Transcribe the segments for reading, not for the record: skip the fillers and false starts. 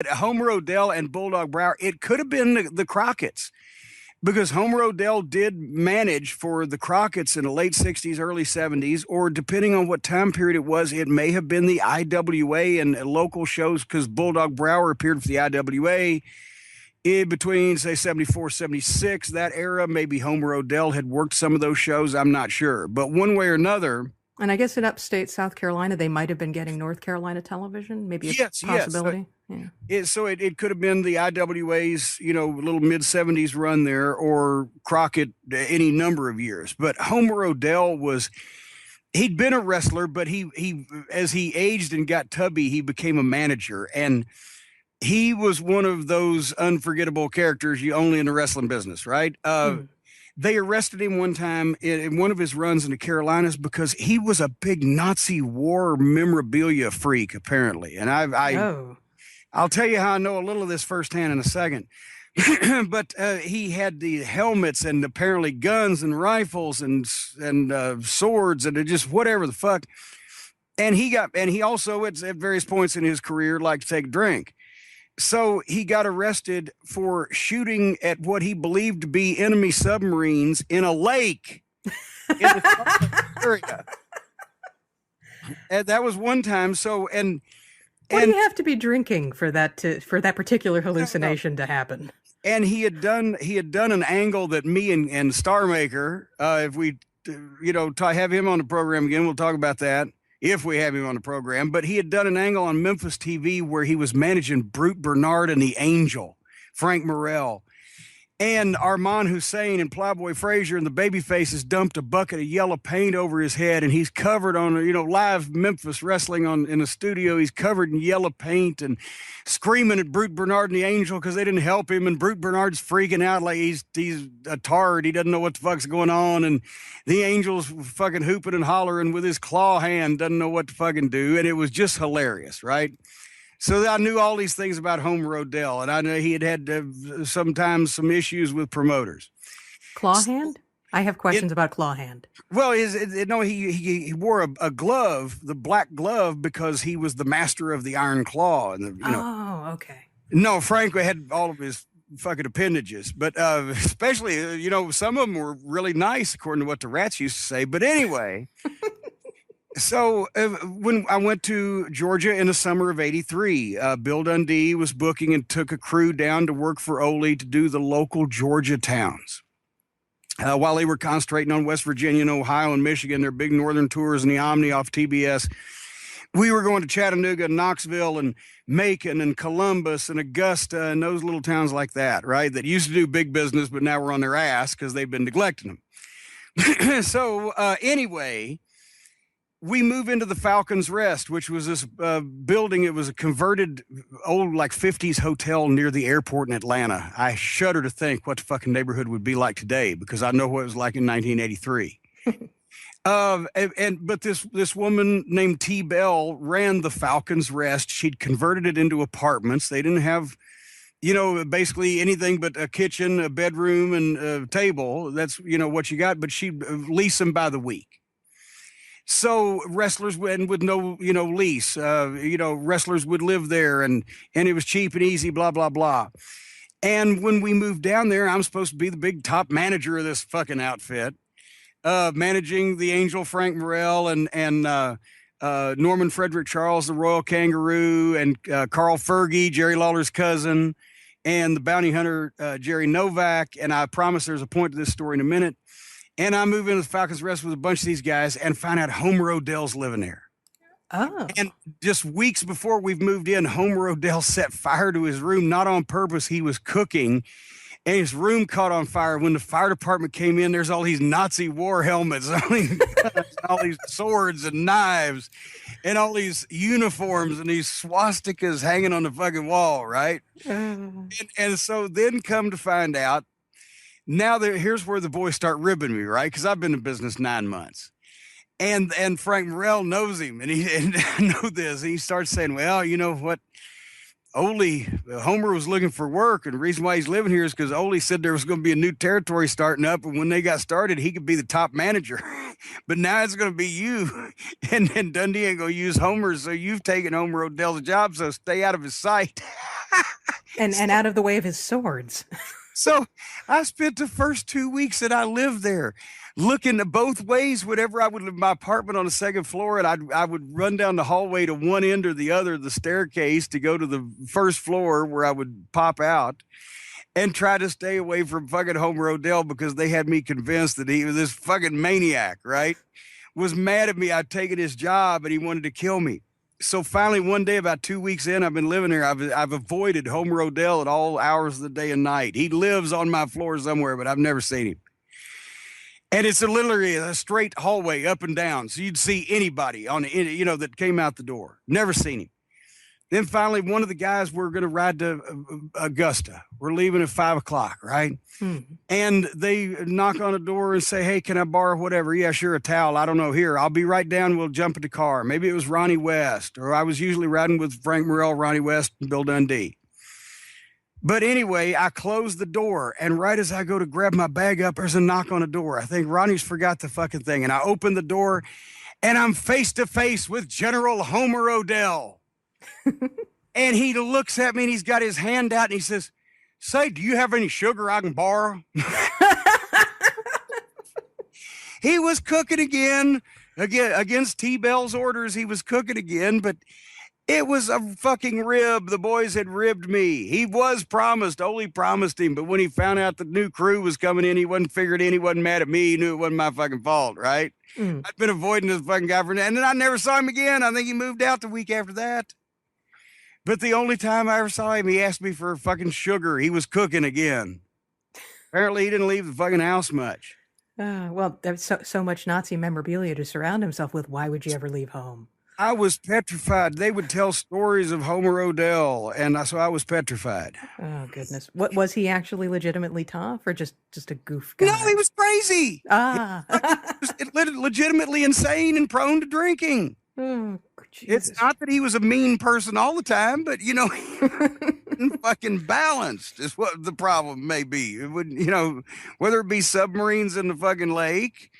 Homer Odell and Bulldog Brower, it could have been the Crockett's, because Homer Odell did manage for the Crockett's in the late 60s, early 70s, or depending on what time period it was, it may have been the IWA and local shows, because Bulldog Brower appeared for the IWA in between, say, 74, 76, that era. Maybe Homer Odell had worked some of those shows. I'm not sure. But one way or another, And I guess in upstate South Carolina, they might have been getting North Carolina television. Maybe a yes. possibility. Yeah. It could have been the IWA's, little mid 70s run there, or Crockett any number of years. But Homer Odell he'd been a wrestler, but he as he aged and got tubby, he became a manager. And he was one of those unforgettable characters you only in the wrestling business, right? They arrested him one time in one of his runs in the Carolinas because he was a big Nazi war memorabilia freak, apparently. And I'll tell you how I know a little of this firsthand in a second. But he had the helmets and apparently guns and rifles and swords and just whatever the fuck. And he also at various points in his career liked to take a drink. So he got arrested for shooting at what he believed to be enemy submarines in a lake in the area. And that was one time. So, what do you have to be drinking for that particular hallucination to happen? And he had done an angle that me and Star Maker, if we, have him on the program again, we'll talk about that if we have him on the program. But he had done an angle on Memphis TV where he was managing Brute Bernard and the Angel, Frank Morrell. And Armand Hussein and Plowboy Frazier and the Babyfaces dumped a bucket of yellow paint over his head, and he's covered on, live Memphis wrestling in the studio. He's covered in yellow paint and screaming at Brute Bernard and the Angel because they didn't help him. And Brute Bernard's freaking out like he's a tard. He doesn't know what the fuck's going on. And the Angel's fucking hooping and hollering with his claw hand, doesn't know what to fucking do. And it was just hilarious, right? So I knew all these things about Homer Odell, and I know he had sometimes some issues with promoters. Claw hand? I have questions about claw hand. Well, he wore a glove, the black glove, because he was the master of the Iron Claw. And Oh, okay. No, Frank had all of his fucking appendages, but especially, some of them were really nice, according to what the rats used to say. But anyway. So when I went to Georgia in the summer of '83, Bill Dundee was booking and took a crew down to work for Ole to do the local Georgia towns. While they were concentrating on West Virginia and Ohio and Michigan, their big northern tours in the Omni off TBS, we were going to Chattanooga and Knoxville and Macon and Columbus and Augusta and those little towns like that, right? That used to do big business, but now we're on their ass because they've been neglecting them. So anyway, we move into the Falcon's Rest, which was this building. It was a converted old, like 50s hotel near the airport in Atlanta. I shudder to think what the fucking neighborhood would be like today, because I know what it was like in 1983. But this woman named T. Bell ran the Falcon's Rest. She'd converted it into apartments. They didn't have, basically anything but a kitchen, a bedroom, and a table. That's, what you got. But she'd lease them by the week. So wrestlers went with no, lease, wrestlers would live there, and it was cheap and easy, blah, blah, blah. And when we moved down there, I'm supposed to be the big top manager of this fucking outfit, managing the Angel, Frank Morrell, and Norman Frederick Charles, the Royal Kangaroo, and Carl Fergie, Jerry Lawler's cousin, and the bounty hunter, Jerry Novak. And I promise there's a point to this story in a minute. And I move into the Falcon's Rest with a bunch of these guys and find out Homer Odell's living there. Oh. And just weeks before we've moved in, Homer Odell set fire to his room, not on purpose. He was cooking, and his room caught on fire. When the fire department came in, there's all these Nazi war helmets, all these swords and knives, and all these uniforms and these swastikas hanging on the fucking wall, right? And so then come to find out, now here's where the boys start ribbing me, right? Because I've been in business 9 months. And Frank Morrell knows him, and I know this. And he starts saying, well, you know what? Homer was looking for work, and the reason why he's living here is because Ole said there was going to be a new territory starting up, and when they got started, he could be the top manager. But now it's going to be you, and Dundee ain't going to use Homer, so you've taken Homer Odell's job, so stay out of his sight. and out of the way of his swords. So I spent the first 2 weeks that I lived there looking both ways. Whenever I would live in my apartment on the second floor, and I would run down the hallway to one end or the other of the staircase to go to the first floor where I would pop out and try to stay away from fucking Homer Odell, because they had me convinced that he was this fucking maniac, right? Was mad at me. I'd taken his job and he wanted to kill me. So finally, one day, about 2 weeks in, I've been living here. I've avoided Homer Odell at all hours of the day and night. He lives on my floor somewhere, but I've never seen him. And it's literally a straight hallway up and down. So you'd see anybody that came out the door. Never seen him. Then finally, one of the guys, we're going to ride to Augusta. We're leaving at 5 o'clock, right? And they knock on the door and say, hey, can I borrow whatever? Yeah, sure, a towel. I don't know. Here, I'll be right down. We'll jump in the car. Maybe it was Ronnie West, or I was usually riding with Frank Morrell, Ronnie West, and Bill Dundee. But anyway, I closed the door, and right as I go to grab my bag up, there's a knock on the door. I think Ronnie's forgot the fucking thing. And I open the door, and I'm face to face with General Homer Odell. And he looks at me and he's got his hand out and he says, say, do you have any sugar I can borrow? He was cooking again against T-Bell's orders. He was cooking again, but it was a fucking rib. The boys had ribbed me. He was promised. Ole promised him. But when he found out the new crew was coming in, he wasn't mad at me. He knew it wasn't my fucking fault, right? I'd been avoiding this fucking guy and then I never saw him again. I think he moved out the week after that. But the only time I ever saw him, he asked me for fucking sugar. He was cooking again. Apparently, he didn't leave the fucking house much. Well, there's so much Nazi memorabilia to surround himself with. Why would you ever leave home? I was petrified. They would tell stories of Homer Odell, and so I was petrified. Oh, goodness. What was he actually legitimately tough, or just a goof guy? No, he was crazy. He was legitimately insane and prone to drinking. Oh, Jesus. It's not that he was a mean person all the time, but fucking balanced is what the problem may be. It would, whether it be submarines in the fucking lake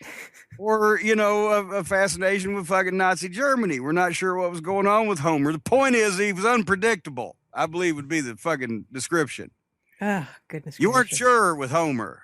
or, a fascination with fucking Nazi Germany. We're not sure what was going on with Homer. The point is he was unpredictable, I believe would be the fucking description. Oh, goodness. You weren't sure with Homer.